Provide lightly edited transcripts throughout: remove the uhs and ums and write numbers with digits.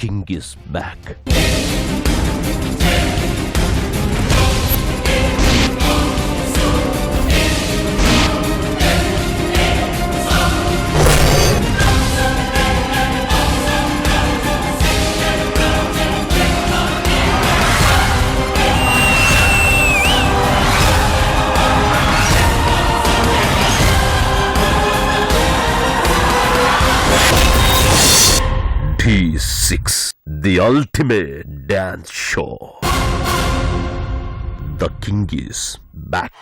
king is back. D6, the ultimate dance show. The king is back.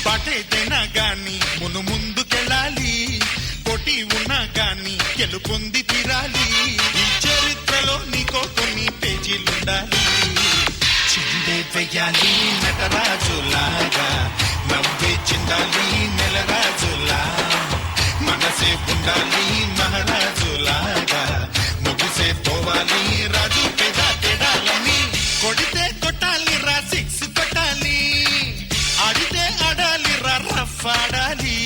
పాటేదైనా గాని మును ముందుకెళ్ళాలి, పోటీ ఉన్నా గాని గెలుపొంది తీరాలి. ఈ చరిత్రలో నీకో కొన్ని పేజీలుండాలి. చిందే వెయ్యాలి నటరాజులాగా, నవ్వే చిందాలి నెలరాజులా, మనసే ఉండాలి మహారాజులాగా, ముగిసే పోవాలి రాజు పేద తేడాలని. కొడితే కొట్టాలి రా సిక్స్ కొట్టాలి, ఆడితే ఆడాలి రా రఫ్ ఆడాలి.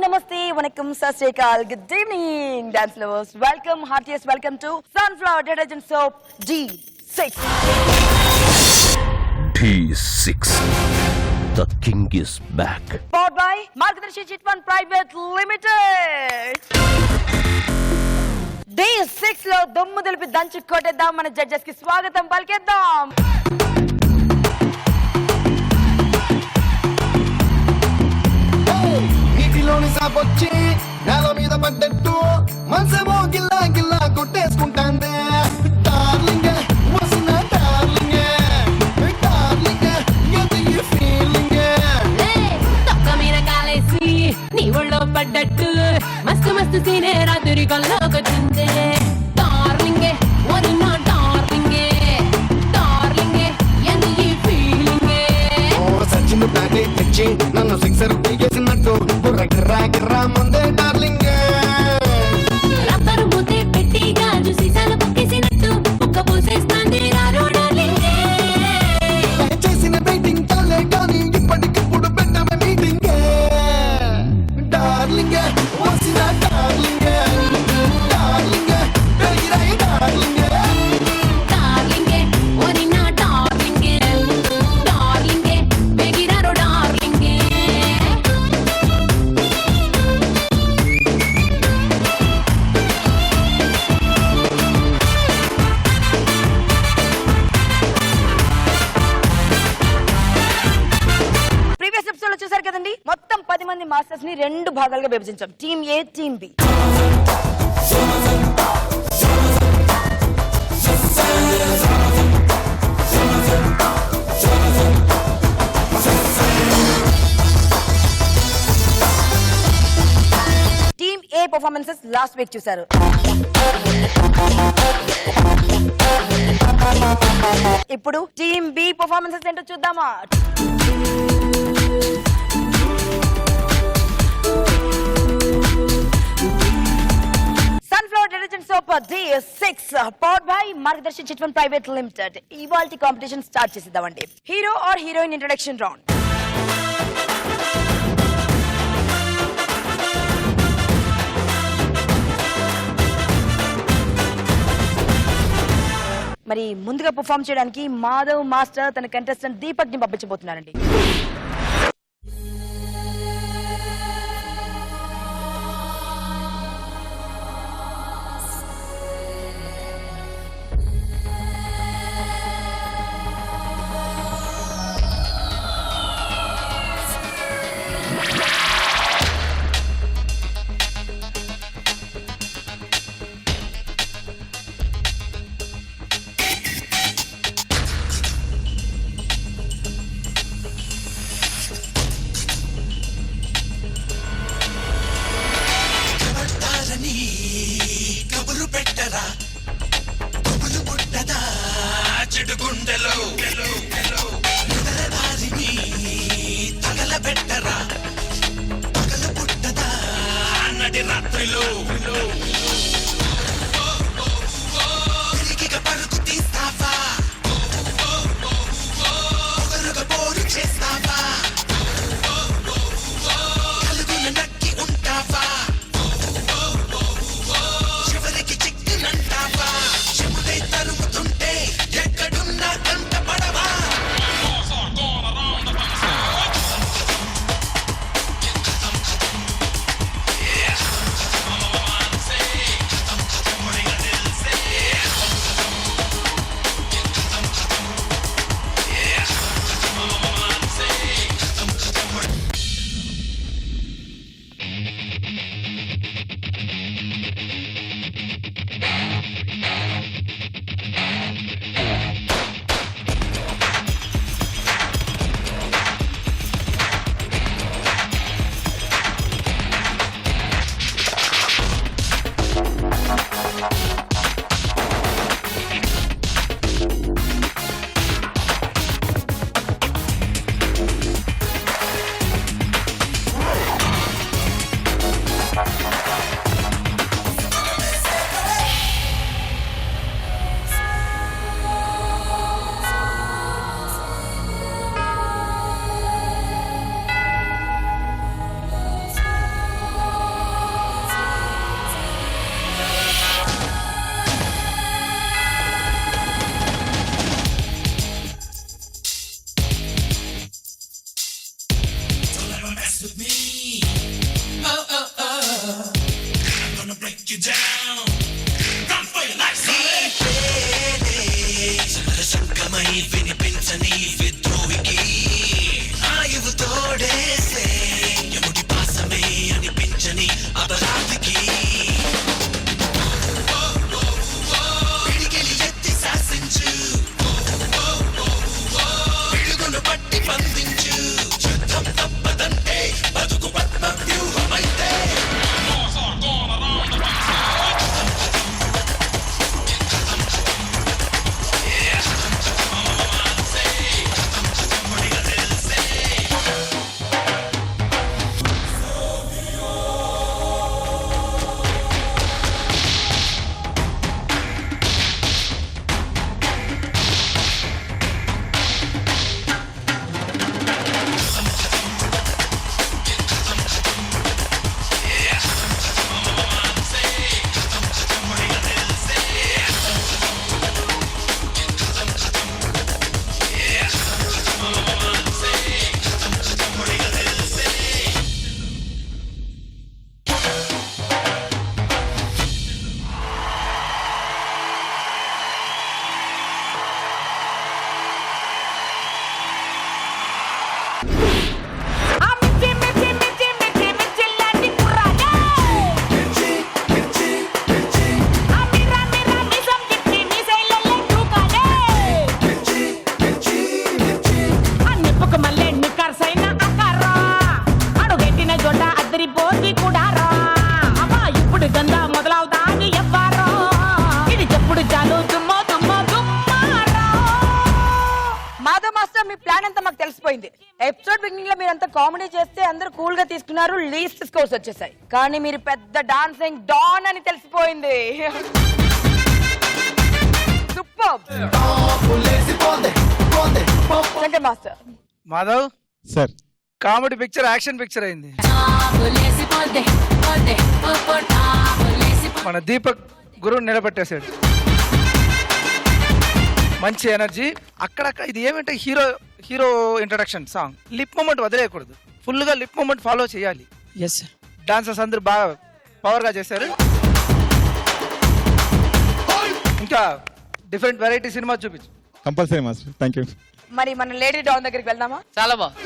Namaste, Vanakkam, Sat Shri Akal, good evening, dance lovers. Welcome, heartiest welcome to Sunflower Detergent Soap D6. D6, the king is back. Powered by Margadarshi Chit Fund Private Limited. D6 లో దమ్ము తెలిపి దంచి కొట్టేద్దాం, మన judges కి స్వాగతం పలికేద్దాం. నీటిలోని సాపొచ్చి నేల మీద పడ్డట్టు మనసేమో గిల్లా గిల్లా కొట్టేసుకుంటాందే. డార్లింగ్ వసిన డార్లింగ్, డార్లింగ్ ఎంత ఈ ఫీలింగ్. తొక్క మీద కాలేసి నీ ఒళ్ళో పడ్డట్టు మస్తు మస్తు సీనే రాత్రి కల్లోకొచ్చిందే. డార్లింగ్ వరినా డార్లింగ్, డార్లింగ్ ఎంత ఈ ఫీలింగ్. సచిన్ బ్యాటే తెచ్చి నన్ను సిక్సర్ దిగేసినట్టు బుర్ర గిర్రా గిర్రా ముందే డార్లింగ్. రబ్బరు మూతే పెట్టి గాజు సీసాలు పొక్కేసినట్టు ఒక్క పోసేస్తాంది రారో డార్లింగ్. చేసిన బైటింగ్ చాలే కానీ ఇప్పటికిప్పుడు పెట్టమే మీటింగ్. డార్లింగ్ వసిన డార్లింగ్, డార్లింగ్ పెరిగిరాయి డార్లింగ్. డార్లింగ్ వరినా డార్లింగ్, డార్లింగ్ బెగిరారో డార్లింగ్. ప్రీవియస్ ఎపిసోడ్ లో చూసారు కదండి, మొత్తం 10 మంది మాస్టర్స్ ని 2 భాగాలుగా విభజించాం. టీమ్ ఏ, టీమ్ బి. టీమ్ ఏ పర్ఫార్మెన్సెస్ లాస్ట్ వీక్ చూసారు. ఇప్పుడు టీమ్ బి పర్ఫార్మెన్సెస్ ఏంటో చూద్దామా. Sunflower Detergent Soap D6 powered by Margadarshi Chit Fund Private Limited. ఇవాల్టి కాంపిటీషన్ స్టార్ట్ చేసేద్దామండి. Hero or heroine introduction round. మరి ముందుగా పర్ఫామ్ చేయడానికి మాధవ్ మాస్టర్ తన కంటెస్టెంట్ దీపక్ ని పంపించబోతున్నారండి. కబురు పెట్టరా కబులు పుట్టదా చెడు గుండెలో దారిని తగలబెట్టరా పగల పుట్టదా నడి రాత్రిలో తిరిగిగా పరుగు తీస్తావా ఒకరుగా పోరు చేస్తావా కలుగున నక్కి ఉంటావా చివరికి చిక్కినంటావా చెములై తరుముతుంటే ఎక్కడున్నా కంట పడవా సంకమై వినిపించని విద్రోహికి ఆయువు తోడేసే ఎముడి పాసమే అనిపించని అపరాధికి పిడికిలి ఎత్తి శాసించు పిడుగును పట్టి బంధించు యుద్ధం తప్పదంటే బతుకు పద్మ వ్యూహమైతే ఎపిసోడ్ బిగినింగ్ లో మీరంతా కామెడీ చేస్తే అందరూ కూల్ గా తీసుకున్నారు, లీస్ట్ స్కోర్స్ వచ్చేసాయి. కానీ మీరు పెద్ద డాన్సింగ్ డాన్ అని తెలిసిపోయింది. Super Shankar master. Madhav sir comedy picture action picture అయింది. మన దీపక్ గురువు నిలబెట్టేశాడు. మంచి ఎనర్జీ. అక్కడక్కడ ఇది ఏమంటే hero introduction song lip moment వదిలేయకూడదు, ఫుల్ గా లిప్ మూమెంట్ ఫాలో చేయాలి. Yes sir. డాన్సర్స్ అందరూ బాగా పవర్ గా చేశారు. ఇంకా డిఫరెంట్ వెరైటీ సినిమా చూపించు. Compulsory master. Thank you. మరి మన లేడీ డాన్ దగ్గరికి వెళ్దామా? చాలా బాగుంది.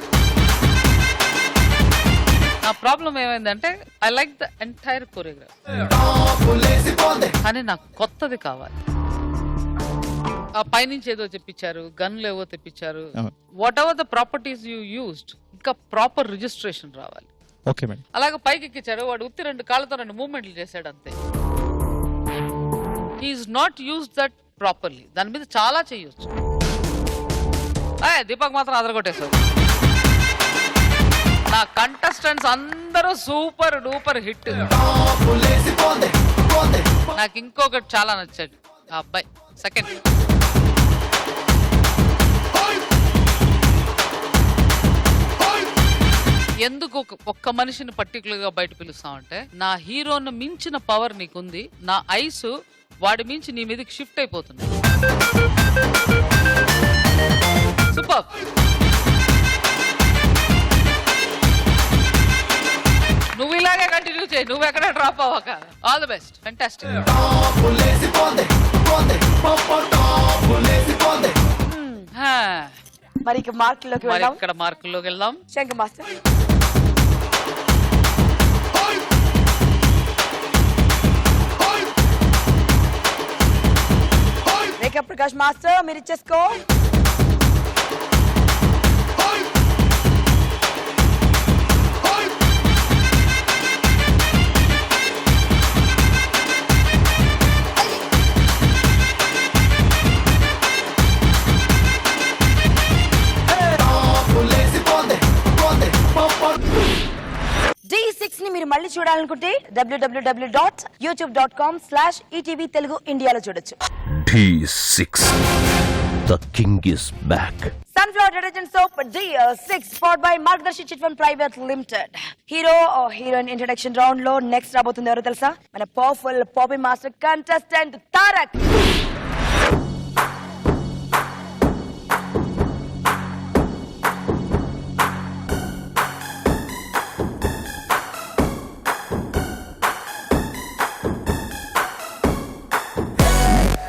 నా ప్రాబ్లం ఏమైందంటే I like the entire choreograph, కానీ నాకు కొత్తది కావాలి. ఆ పైనుంచి ఏదో తెప్పించారు, గన్లు ఏవో తెప్పించారు. Whatever the properties you used, ఇంకా ప్రాపర్ రిజిస్ట్రేషన్ రావాలి. Okay madam. అలాగే పైకి ఎక్కించారు, వాడు ఉత్తి 2 కాళ్ళతో 2 మూవ్మెంట్లు చేశాడు అంతే. He's not use that properly. దాని మీద చాలా చేయొచ్చు. దీపక్ మాత్రం అదరగొట్టేశారు. నా కంటెస్టెంట్స్ అందరూ సూపర్ డూపర్ హిట్. నాకు ఇంకొకటి చాలా నచ్చాడు, ఆ అబ్బాయి సెకండ్. ఎందుకు ఒక్క మనిషిని పర్టికులర్ గా బయట పిలుస్తామంటే, నా హీరోను మించిన పవర్ నీకుంది. నా ఐస్ వాడి మించి నీ మీదకి షిఫ్ట్ అయిపోతుంది. సూపర్. నువ్వు ఇలాగే కంటిన్యూ చేయి, నువ్వు ఎక్కడ డ్రాప్ అవ్వక. All the best. ఫెంటాస్టిక్. మరి ఇక మార్కుల్లోకి వెళ్దాం. ఇక్కడ మార్కుల్లోకి వెళ్దాం. శంకర్ మాస్టర్. రేఖా ప్రకాష్ మాస్టర్ మీరు ఇచ్చేసుకో. D6 ని మీరు మళ్ళీ చూడాలనుకుంటే www.youtube.com/ETV Telugu ఇండియాలో చూడొచ్చు. D6. The king is back. Sunflower detergent soap D6 powered by Margdarshi Chit Fund Private Limited. Hero heroine introduction round లో నెక్స్ట్ రాబోతుంది ఎవరో తెలుసా? మన powerful poppy master contestant Tarak.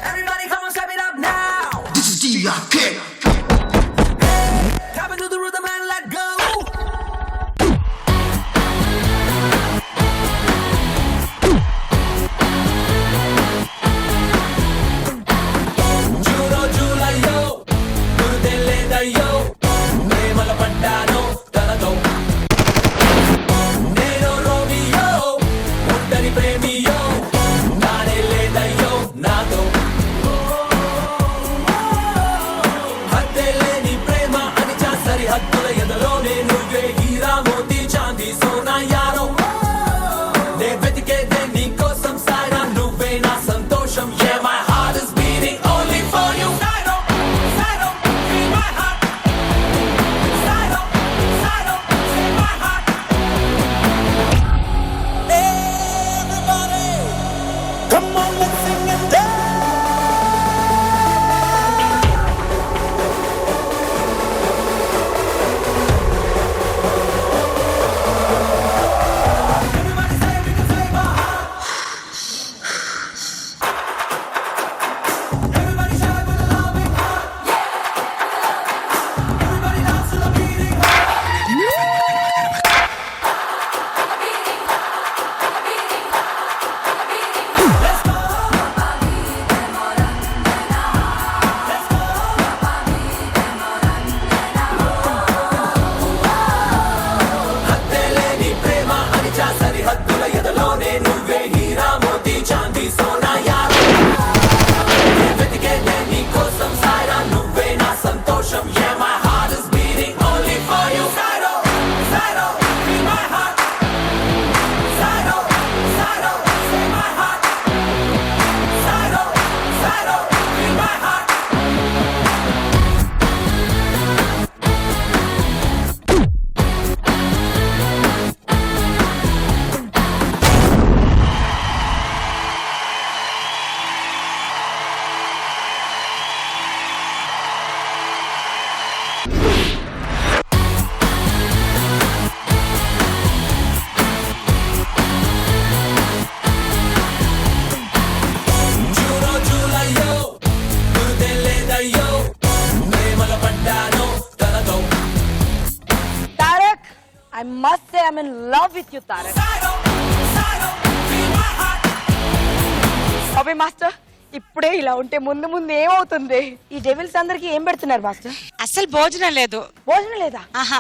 Everybody come on, step it up now. This is DRK. Tap into the rhythm and let go. I'm in love with you Tarak. Bobby master ఇప్పుడే ఇలా ఉంటే ముందు ముందు ఏమవుతుంది? ఈ డెవిల్స్ అందరికి ఏం పెడుతున్నారు మాస్టర్? అసలు భోజనం లేదు. భోజనం లేదా? ఆహా.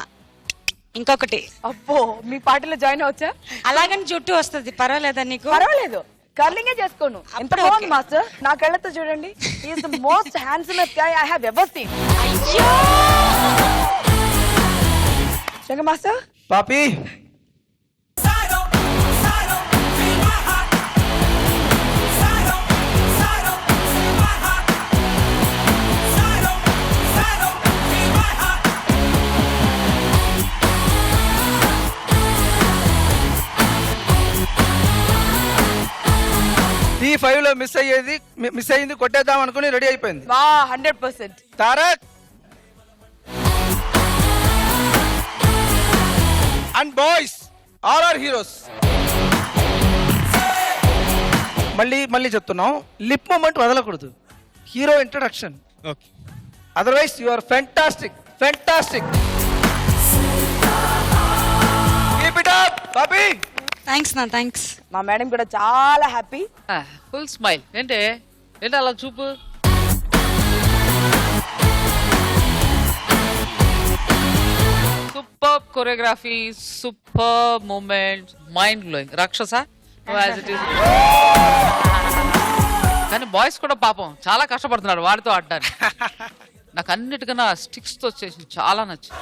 ఇంకొకటి, అబ్బో మీ పార్టీలో జాయిన్ అవచ్చా? అలాగని జుట్టు వస్తుంది, పర్వాలేదా నీకు? పర్వాలేదు, కర్లింగే చేసుకోను. ఎంత అప్పుడు బాగుంది ఓకే. మాస్టర్, నా కళ్ళతో చూడండి. Is the most handsomest guy I have ever seen. అయ్యో, శంకర్ మాస్టర్ పాపి T5 లో మిస్ అయ్యింది కొట్టేద్దాం అనుకుని రెడీ అయిపోయింది. వా 100%. Tarak and boys all are heroes. మళ్ళీ చెప్తున్నాం, లిప్ మూమెంట్ వదలకూడదు. Hero introduction, okay. Otherwise you are fantastic. Keep it up Bobby. Thanks నా, థ్యాంక్స్. మా మేడం కూడా చాలా హ్యాపీ. Full smile. ఏంటి అలా చూపు? Super choreography, super movement, mind blowing. రాక్షస కానీ బాయ్స్ కూడా పాపం చాలా కష్టపడుతున్నాడు వాడితో ఆడడానికి. నాకు అన్నిటికన్నా స్టిక్స్ తో చేసి చాలా నచ్చింది.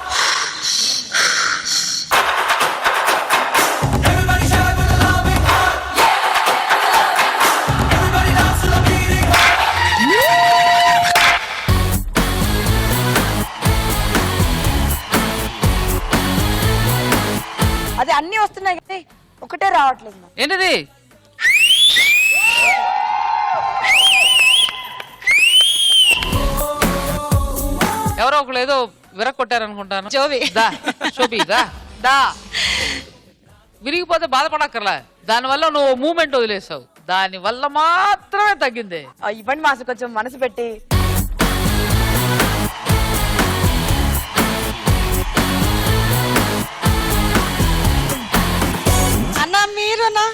అది అన్ని వస్తున్నాయి కానీ ఒకటే రావట్లేదు నాకు. ఏంటిది? ఎవరో ఒకళ్ళు ఏదో విరక్కొట్టారనుకుంటాను. జోవి. దా శోభి దా. విరిగిపోతే బాధపడక్కర్లా, దానివల్ల నువ్వు మూమెంట్ వదిలేసావు, దాని వల్ల మాత్రమే తగ్గింది. ఇవ్వండి మాస్టర్ కొంచెం మనసు పెట్టి. అన్నా మీరునా?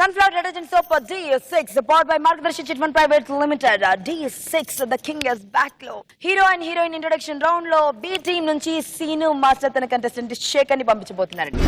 Sunflower detergent soap for D6, powered by Margdarshi Chit Fund Private Limited. D6, the king is back low. Hero and heroine introduction round లో B team నుంచి సీను మాస్టర్ తన కంటెస్టెంట్ షేక్ అని పంపించబోతున్నారండి.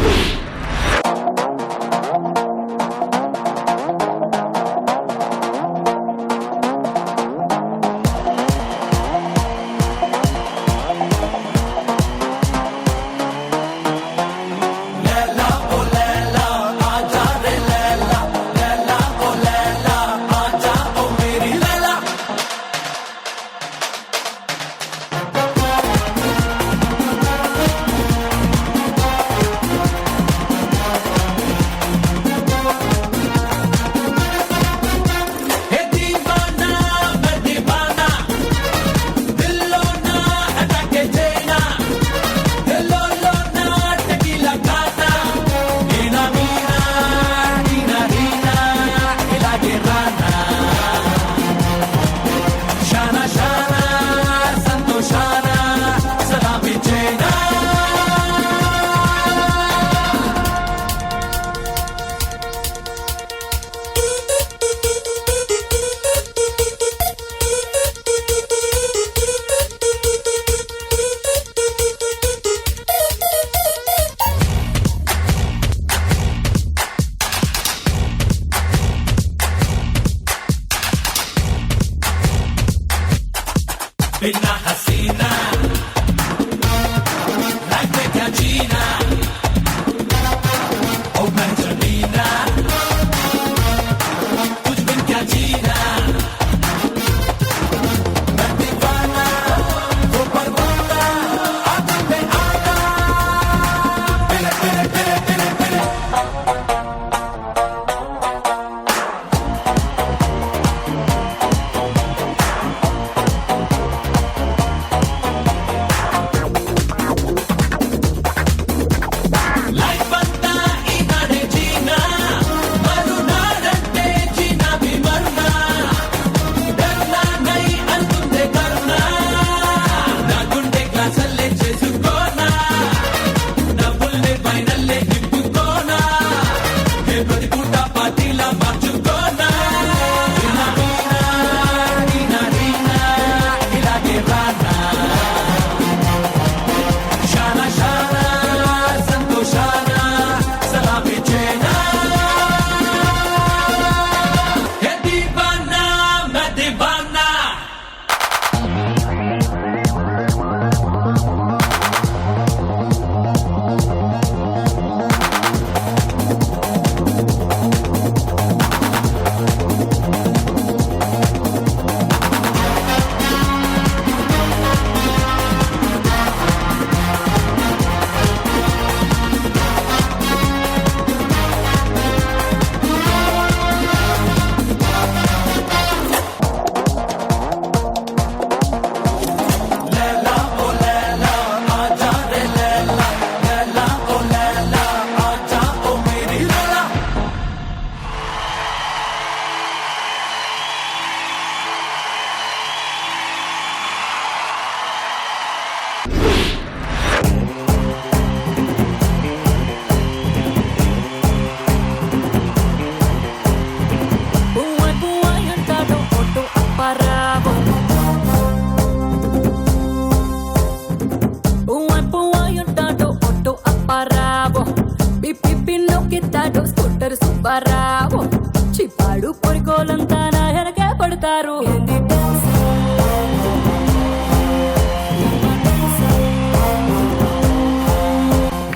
చెప్తారు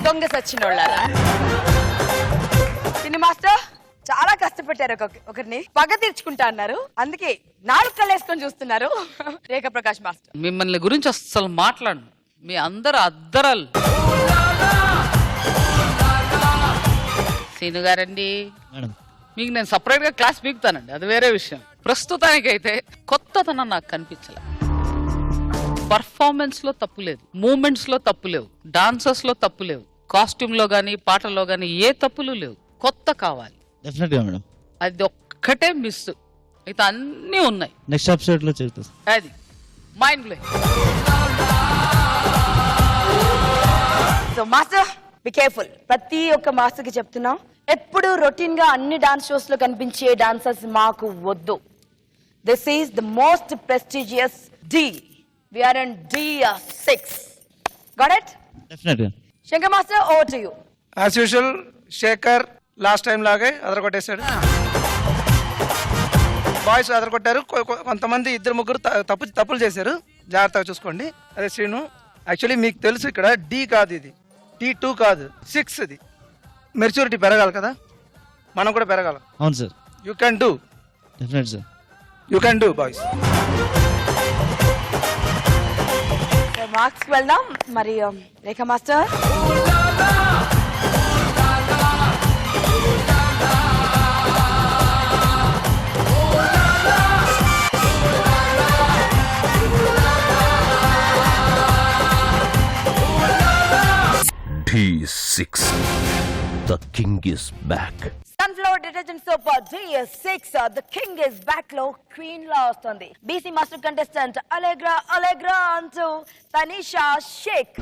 దొంగ సచ్చినోళ్ళారా సినీ మాస్టర్ చాలా కష్టపెట్టారు ఒకరిని పగ తీర్చుకుంటా అన్నారు అందుకే 4 కళ్ళు వేసుకొని చూస్తున్నారు రేఖ ప్రకాష్ మాస్టర్. మిమ్మల్ని గురించి అస్సలు మాట్లాడను. మీ అందరు అద్దరాలు. సీను గారండి, మేడం మీకు నేను సపరేట్ గా క్లాస్ పీకుతానండి, అది వేరే విషయం. ప్రస్తుతానికైతే కొత్తతనం నాకు కనిపించలే. పర్ఫార్మెన్స్ లో తప్పు లేదు, మూమెంట్స్ లో తప్పు లేవు, డాన్సర్స్ లో తప్పు లేవు, కాస్ట్యూమ్ లో గానీ పాటల్లో గానీ ఏ తప్పులు లేవు. కొత్త కావాలి, డెఫినెట్ గా మేడం. అది ఒక్కటే మిస్. అయితే అన్నీ ఉన్నాయి. నెక్స్ట్ ఎపిసోడ్ లో చేస్తా. అది mind blow. So master be careful. ప్రతి ఒక్క మాస్టర్ కి చెప్తున్నాం, ఎప్పుడు రొటీన్ గా అన్ని డాన్స్ షోస్ లో కనిపించే డాన్సర్స్ మాకు వద్దు. This is the most prestigious D. We are in D6. Got it? Definite గా. Shankar master, over to you. As usual Shekar last time లాగే అదరగొట్టేశాడు. బాయ్స్ అదరగొట్టారు. కొంతమంది 2-3 తప్పులు చేశారు, జాగ్రత్తగా చూసుకోండి. అదే శ్రీను, యాక్చువల్లీ మీకు తెలుసు ఇక్కడ D కాదు, ఇది D2 కాదు, 6. ఇది మెచ్యూరిటీ పెరగాలి కదా, మనం కూడా పెరగాలి. అవును sir. You can do, definite sir. You can do boys. Marks వెళ్దాం మరి. Rekha master, D6. The king is back. Sunflower detergent soap D6 the king is back లో క్వీన్ లా వస్తుంది. BC master contestant Allegra Allegra అంటూ Tanisha Sheikh.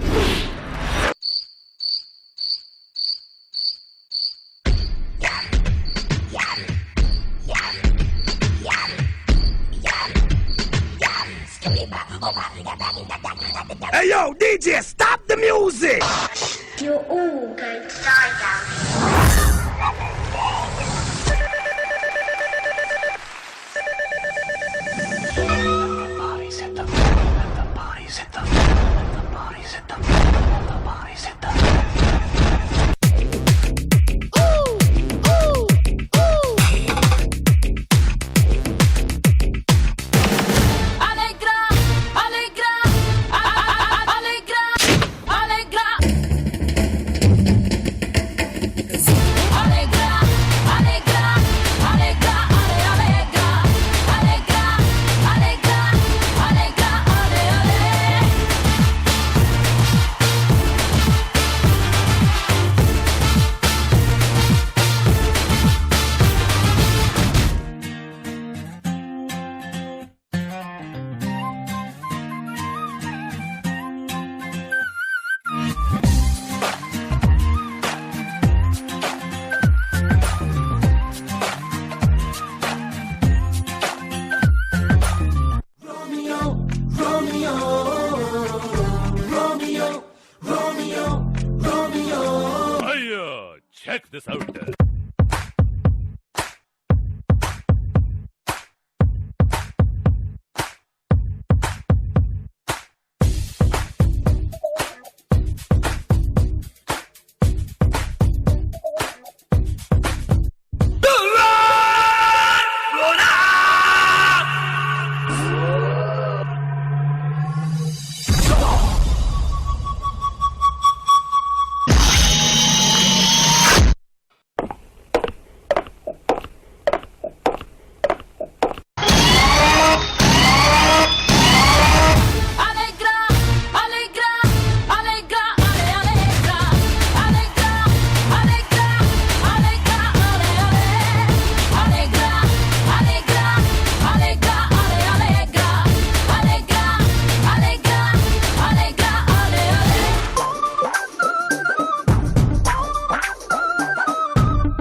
Hey yo, DJ, stop the music! You're all going to die down. Allegra, Allegra, Allegra, Allegra, Allegra, Allegra, Allegra, Allegra, Allegra, Allegra, Allegra, Allegra. Check this out.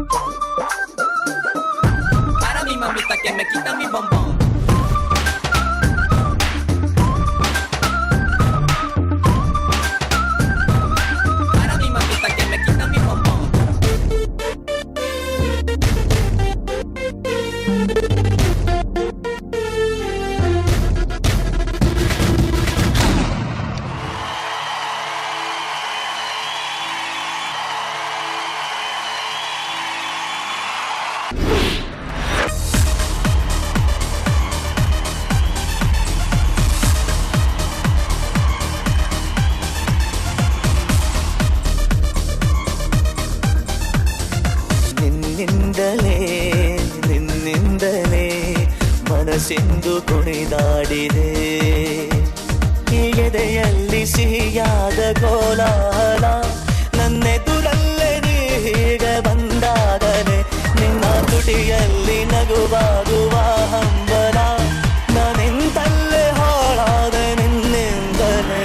ಮನಸ್ಸೆಂದು ಕುಣಿದಾಡಿದೆ ಈ ಎದೆಯಲ್ಲಿ ಸಿಹಿಯಾದ ಕೋಲಾಹಲ ನನ್ನೆದುರಲ್ಲೇ ನೀ ಹೀಗೆ ಬಂದಾಗಲೇ ನಿನ್ನ ತುಟಿಯಲ್ಲಿ ನಗುವಾಗುವ ಹಂಬಲ ನಾನೆಂತಲ್ಲೇ ಹಾಳಾದೆ ನಿನ್ನಿಂದಲೇ.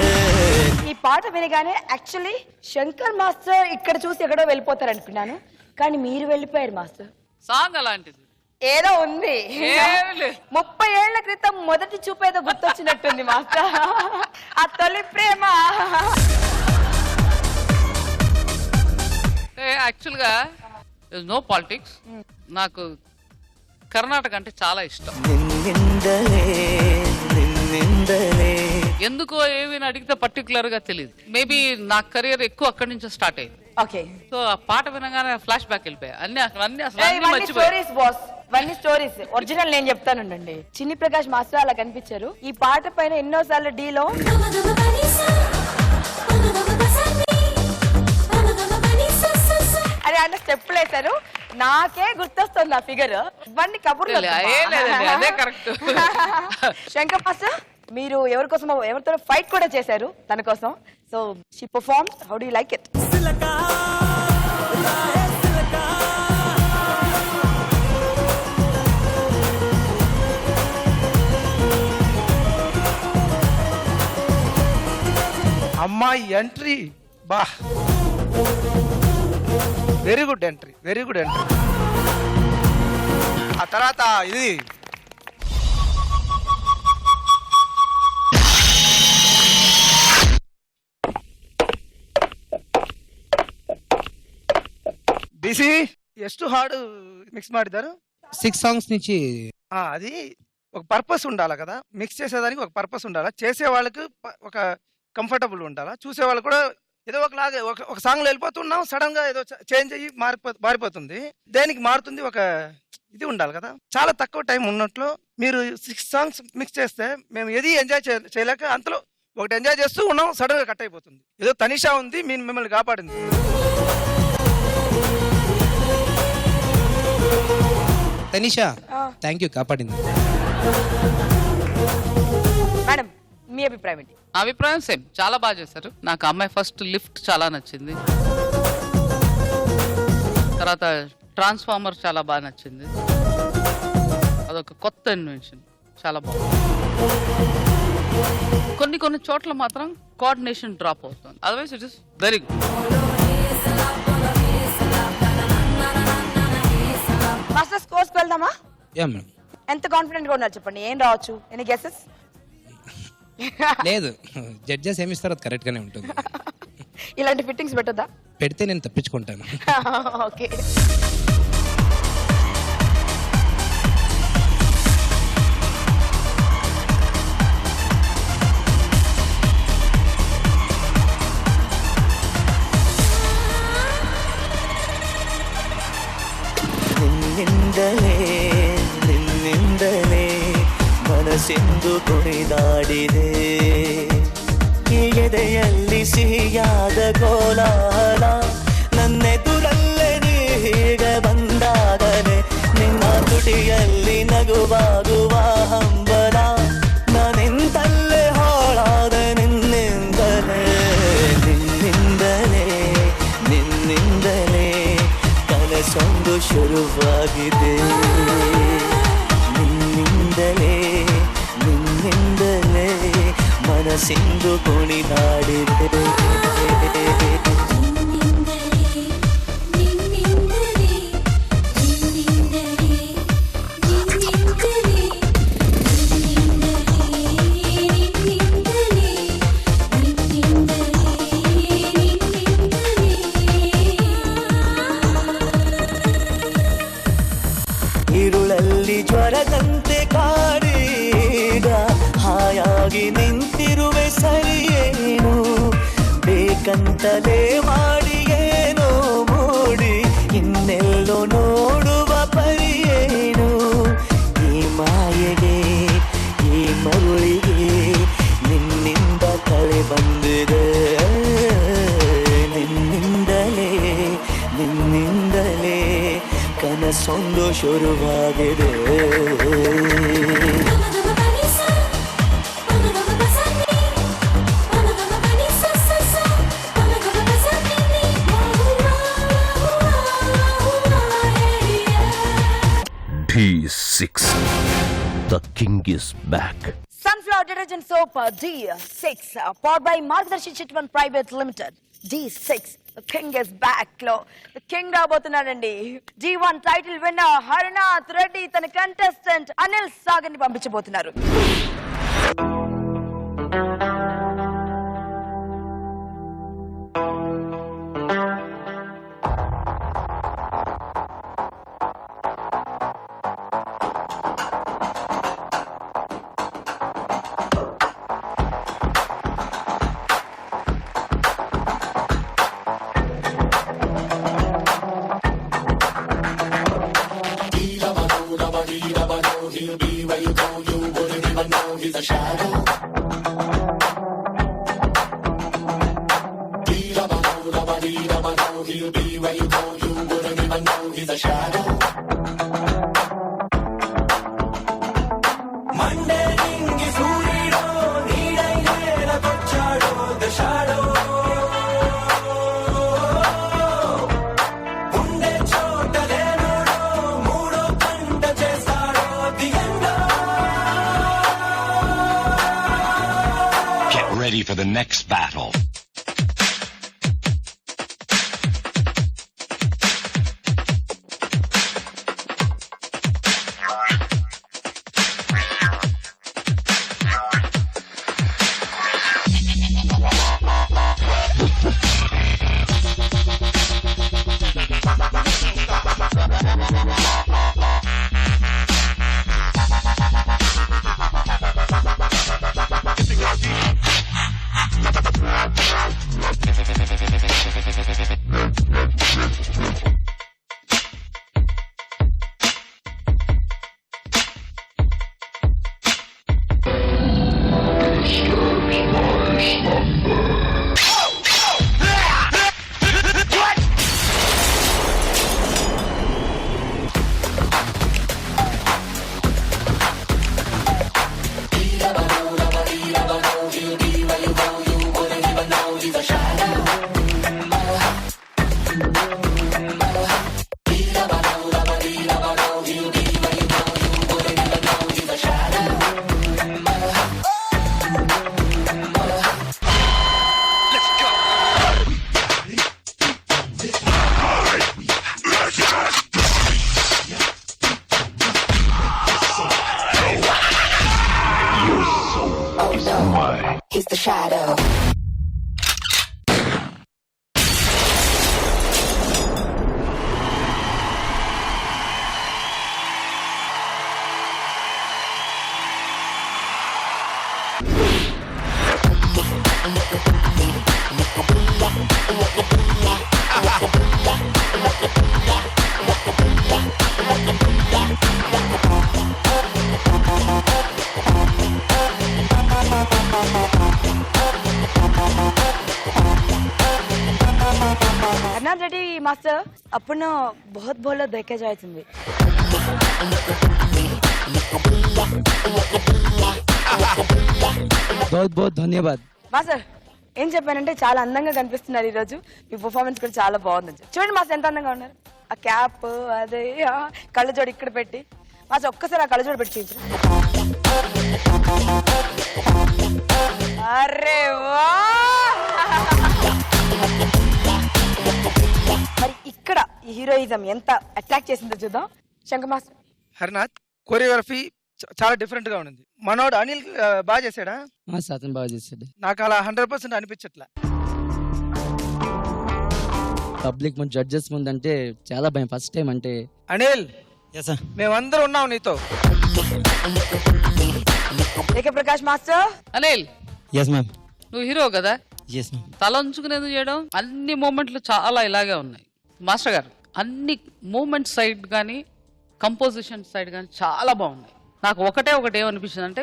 ఈ పాట వినగానే యాక్చువల్లీ శంకర్ మాస్టర్ ఇక్కడ చూసి ఎక్కడో వెళ్ళిపోతారు అనుకున్నాను, కానీ మీరు వెళ్ళిపోయారు మాస్టర్. సాంగ్ అలాంటిది. ఏదో ఉంది. ఏమీ లేదు. 30 ఏళ్ల క్రితం మొదటి చూపేదో గుర్తొచ్చినట్టుంది మాస్టర్. ఆ తొలి ప్రేమ. యాక్చువల్గా నో పాలిటిక్స్, నాకు కర్ణాటక అంటే చాలా ఇష్టం. నిన్నిందలే నిన్నిందలే ఎందుకో ఏమి అడిగితే పర్టికులర్ గా తెలియదు. మేబీ నా కెరియర్ ఎక్కువ అక్కడి నుంచి స్టార్ట్ అయింది. ఓకే. సో ఆ పాట వినగానే ఫ్లాష్ బ్యాక్ వెళ్ళిపోయా. అన్ని మర్చిపోయా. స్టోరీస్ బాస్, ఇవన్నీ స్టోరీస్. ఒరిజినల్ నేను చెప్తానండి. చిన్ని ప్రకాష్ మాస్టర్ అలా కనిపించారు. ఈ పాట పైన ఎన్నోసార్లు డీలో అని ఆయన స్టెప్పులు వేశారు. నాకే గుర్తొస్తుంది ఆ ఫిగర్. ఇవన్నీ కబుర్లు. అదే కరెక్ట్. శంకర్ మాస్టర్, మీరు ఎవరితో ఫైట్ కూడా చేశారు తన కోసం. So she performs. How do you like it? అమ్మాయి ఎంట్రీ బా, very good entry, very good entry. ఆ తర్వాత ఇది ಬಿಸಿ ಎಷ್ಟು ಹಾಡು మిక్స్ ಮಾಡಿದಾరు? 6 సాంగ్స్ నుంచి. అది ఒక పర్పస్ ఉండాలి కదా, మిక్స్ చేసేదానికి ఒక పర్పస్ ఉండాలా, చేసే వాళ్ళకి ఒక కంఫర్టబుల్ ఉండాలా, చూసే వాళ్ళు కూడా ఏదో ఒకలాగా ఒక సాంగ్ లో వెళ్ళిపోతున్నాం, సడన్ గా ఏదో చేంజ్ అయ్యి మారిపోతుంది. దేనికి మారుతుంది? ఒక ఇది ఉండాలి కదా. చాలా తక్కువ టైం ఉన్నట్లు మీరు 6 సాంగ్స్ మిక్స్ చేస్తే మేము ఏది ఎంజాయ్ చేయలేక అంతలో ఒకటి ఎంజాయ్ చేస్తూ ఉన్నాం, సడన్ గా కట్ అయిపోతుంది. ఏదో తనిషా ఉంది మిమ్మల్ని కాపాడింది. తనిషా థ్యాంక్ యూ, కాపాడింది. మేడం, మీ అభిప్రాయం ఏంటి? అభిప్రాయం సేమ్, చాలా బాగా చేశారు. నాకు అమ్మాయి ఫస్ట్ లిఫ్ట్ చాలా నచ్చింది, తర్వాత ట్రాన్స్ఫార్మర్ చాలా బాగా నచ్చింది. అదొక కొత్త ఇన్వెన్షన్, చాలా బాగుంది. కొన్ని చోట్ల మాత్రం కోఆర్డినేషన్ డ్రాప్ అవుతుంది. Otherwise it is very good. Master, scores వెళ్దామా? Yeah madam. ఎంత కాన్ఫిడెంట్ గా ఉన్నారు చెప్పండి, ఏం రావచ్చు? Any guesses? లేదు, జడ్జెస్ ఏమి ఇస్తారో అది కరెక్ట్ గానే ఉంటుంది. ఇలాంటి ఫిట్టింగ్స్ పెట్టొద్దా? పెడితే నేను తప్పించుకుంటాను. ఓకే. ನಿನ್ನಿಂದಲೇ ನಿನ್ನಿಂದಲೇ ಮನಸ್ಸೆಂದು ಕುಣಿದಾಡಿದೆ ಈ ಎದೆಯಲ್ಲಿ ಸಿಹಿಯಾದ ಕೋಲಾಹಲ ನನ್ನೆದುರಲ್ಲೇ ನೀ ಹೀಗೆ ಬಂದಾಗಲೇ ನಿನ್ನ ತುಟಿಯಲ್ಲಿ ನಗುವಾಗುವ ಹಂಬಲ ನಾನೆಂತಲ್ಲೇ ಹಾಳಾದೆ ನಿನ್ನಿಂದಲೇ ನಿನ್ನಿಂದಲೇ ನಿನ್ನಿಂದಲೇ ಕನಸೊಂದು ಶುರುವಾಗಿದೆ ನಿನ್ನಿಂದಲೇ ನಿನ್ನಿಂದಲೇ ಮನಸ್ಸಿಂದು ಕುಣಿದಾಡಿದೆ ഇരുളಲ್ಲಿ ಜ್ವರದಂತೆ ಕಾಡೀಗ ಹಾಯಾಗಿ ನಿಂತಿರುವೆ ಸರಿಯೇನು ಬೇಕಂತಲೇ ಮಾಡಿ ಏನೋ ಮೂಡಿ ಇನ್ನೆಲ್ಲೋ ನೋಡುವ ಪರಿಯೇನು ಈ ಮಾಯೆಗೆ ಈ ಮರುಳಿಗೆ ನಿನ್ನಿಂದ ಕಳೆ ಬಂದಿದೆ ನಿನ್ನಿಂದಲೇ ನಿನ್ನಿಂದಲೇ ಕನಸೊಂದು ಶುರುವಾಗಿದೆ The king is back. Sunflower detergent soap D6 powered by Margdarshi Chitwan Private Limited. D6 the king is back లో the king రాబోతున్నాడండి. G1 title winner Harinath Reddy తన కంటెస్టెంట్ అనిల్ సాగర్ ని పంపించబోతున్నారు. Ready for the next battle. He's the shadow. Harnath Reddy master अपना बहुत बोला देखे जायेंगे. बहुत बहुत धन्यवाद. మాస్టర్ ఏం చెప్పానంటే చాలా అందంగా కనిపిస్తున్నారు ఈ రోజు. మీ పర్ఫార్మెన్స్ కూడా చాలా బాగుంది. చూడండి మాస్టర్ ఎంత అందంగా ఉన్నారు. ఆ క్యాప్ అదే కళ్ళజోడు ఇక్కడ పెట్టి మాస్టర్ ఒక్కసారి ఆ కళ్ళజోడు పెట్టి చూపించు. అరే వా! మరి ఇక్కడ ఈ హీరోయిజం ఎంత అట్రాక్ట్ చేసిందో చూద్దాం. శంకర్ మాస్టర్. హరినాథ్ కొరియోగ్రఫీ చాలా డిఫరెంట్ గా ఉంది. మనోడు అనిల్ బాగా చేశాడా? సాధన బాగా చేశాడు. నాకు అలా 100% అనిపించట్లా. పబ్లిక్ ముందు జడ్జెస్ ముందు అంటే చాలా భయం ఫస్ట్ టైం అంటే. అనిల్ మేమందరం ఉన్నాం నీతో. Prakash master. Anil yes ma'am. నువ్వు హీరో కదా, ఎస్ మ్యామ్. తల ఉంచుకునేది చేయడం అన్ని మూమెంట్లు చాలా ఇలాగే ఉన్నాయి. మాస్టర్ గారు అన్ని మూమెంట్ సైడ్ కానీ కంపోజిషన్ సైడ్ కానీ చాలా బాగున్నాయి. నాకు ఒకటి ఏమనిపించింది అంటే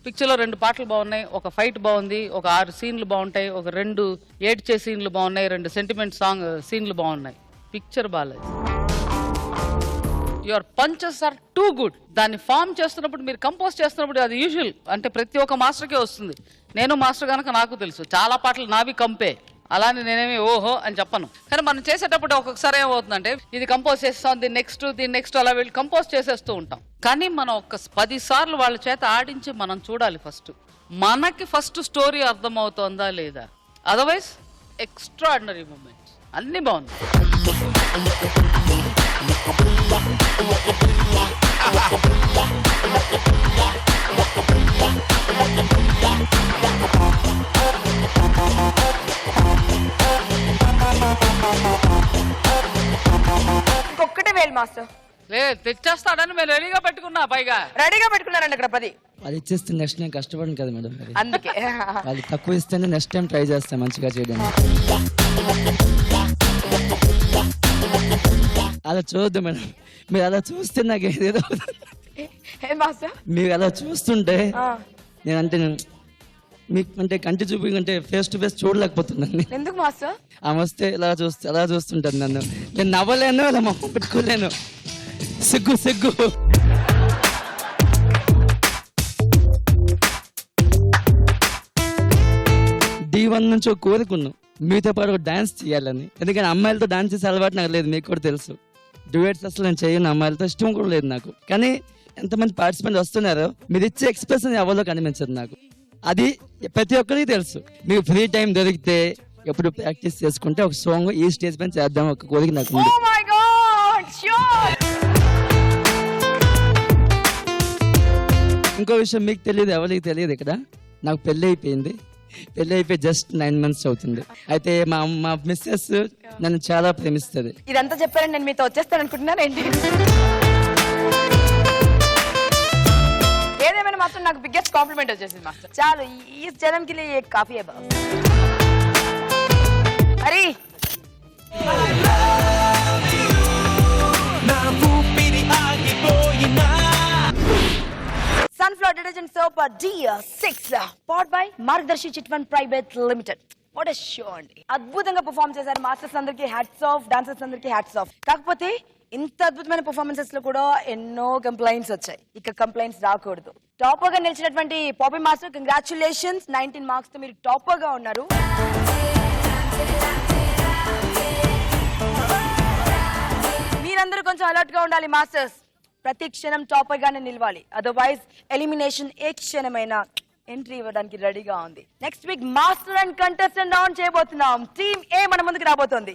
పిక్చర్లో 2 పాటలు బాగున్నాయి, ఒక ఫైట్ బాగుంది, ఒక 6 సీన్లు బాగుంటాయి, ఒక 2 ఏడ్చే సీన్లు బాగున్నాయి, 2 సెంటిమెంట్ సీన్లు బాగున్నాయి. పిక్చర్ బాగాలేదు. Your punches are too good. దాన్ని ఫామ్ చేస్తున్నప్పుడు మీరు కంపోజ్ చేస్తున్నప్పుడు అది యూజువల్ అంటే ప్రతి ఒక్క మాస్టర్కే వస్తుంది. నేను మాస్టర్ కనుక నాకు తెలుసు చాలా పాటలు నావి కంపే. అలానే నేనేమి ఓహో అని చెప్పను. కానీ మనం చేసేటప్పుడు ఒక్కొక్కసారి ఏమవుతుందంటే ఇది కంపోజ్ చేస్తాం, దీన్ని నెక్స్ట్ అలా వెళ్ళి కంపోజ్ చేసేస్తూ ఉంటాం. కానీ మనం ఒక 10 సార్లు వాళ్ళ చేత ఆడించి మనం చూడాలి. ఫస్ట్ మనకి ఫస్ట్ స్టోరీ అర్థమవుతోందా లేదా. అదర్వైజ్ ఎక్స్ట్రాడినరీ మూమెంట్స్ అన్ని బాగున్నాయి. ఇంకొక్కటే వేలు మాస్టర్. తెచ్చేస్తాడని మేము రెడీగా పెట్టుకున్నా. పైగా రెడీగా పెట్టుకున్నారండి ఇక్కడ 10. అది ఇచ్చేస్తే నెక్స్ట్ నేను కష్టపడను కదా మేడం. మరి అందుకే వాళ్ళు తక్కువ ఇస్తేనే నెక్స్ట్ టైం ట్రై చేస్తాను మంచిగా చేయడానికి. అలా చూద్దాం మేడం. మీరు అలా చూస్తే నాకు ఏదేదో ఏ మాస్టర్ మీరు అలా చూస్తుంటే నేనంటే మీకు అంటే కంటి చూపి అంటే ఫేస్ టు ఫేస్ చూడలేకపోతున్నాను. ఎందుకు మాస్టర్? ఆమె వస్తే అలా చూస్తుంటాను నన్ను. నేను నవ్వలేను, అలా మొహం పెట్టుకోలేను. సిగ్గు D1 నుంచి ఒక కోరుకున్నాను మీతో పాటు ఒక డాన్స్ చేయాలని. ఎందుకంటే అమ్మాయిలతో డాన్స్ చేసే అలవాటు నాకు లేదు, మీకు కూడా తెలుసు. డ్యూయట్స్ అసలు నేను చేయను, అమ్మాయిలతో ఇష్టం కూడా లేదు నాకు. కానీ ఎంతమంది పార్టిసిపెంట్ వస్తున్నారో మీరు ఇచ్చే ఎక్స్ప్రెషన్ ఎవరిలో కనిపించదు నాకు. అది ప్రతి ఒక్కరికి తెలుసు. మీకు ఫ్రీ టైం దొరికితే ఎప్పుడు ప్రాక్టీస్ చేసుకుంటే ఒక సాంగ్ ఈ స్టేజ్ పైన చేద్దాం ఒక కోరిక నాకు ఉంది. Oh my God, sure. ఇంకో విషయం మీకు తెలియదు, ఎవరికి తెలియదు. ఇక్కడ నాకు పెళ్ళి అయిపోయింది. పెళ్ళి అయిపోయి జస్ట్ 9 months అవుతుంది. అయితే మా మిస్సెస్ నన్ను చాలా ప్రేమిస్తుంది. ఇదంతా చెప్పారండి, నేను మీతో వచ్చేస్తాను అనుకుంటున్నాను ఏంటి? ఏదేమైనా మాత్రం నాకు బిగ్గెస్ట్ కాంప్లిమెంట్ వచ్చేసింది మాస్టర్. చాలు, ఈ జనంకి కాఫీ అరే Sunflower detergent soap DR6 powered by Margadarsi chit fund private limited. What a show అండి. అద్భుతంగా పర్ఫామ్ చేశారు మాస్టర్స్ అందరికి హ్యాట్స్ ఆఫ్, డాన్సర్స్ అందరికి హ్యాట్స్ ఆఫ్. కాకపోతే ఇంత అద్భుతమైన పర్ఫార్మెన్సెస్ లో కూడా ఎన్నో కంప్లైంట్స్ వచ్చాయి. ఇక కంప్లైంట్స్ రాకూడదు. టాపర్ గా నిలిచినటువంటి పాపీ మాస్టర్, కంగ్రాచులేషన్స్. 19 మార్క్స్ తో మీరు టాపర్ గా ఉన్నారు. మీరందరూ కొంచెం అలర్ట్ గా ఉండాలి మాస్టర్స్. ప్రతి క్షణం టాపర్ గానే నిలవాలి. అదర్వైజ్ ఎలిమినేషన్ ఏ క్షణమైనా ఎంట్రీ ఇవ్వడానికి రెడీగా ఉంది. Next week master and contestant round చేయబోతున్నాం. టీమ్ ఏ మన ముందుకు రాబోతోంది.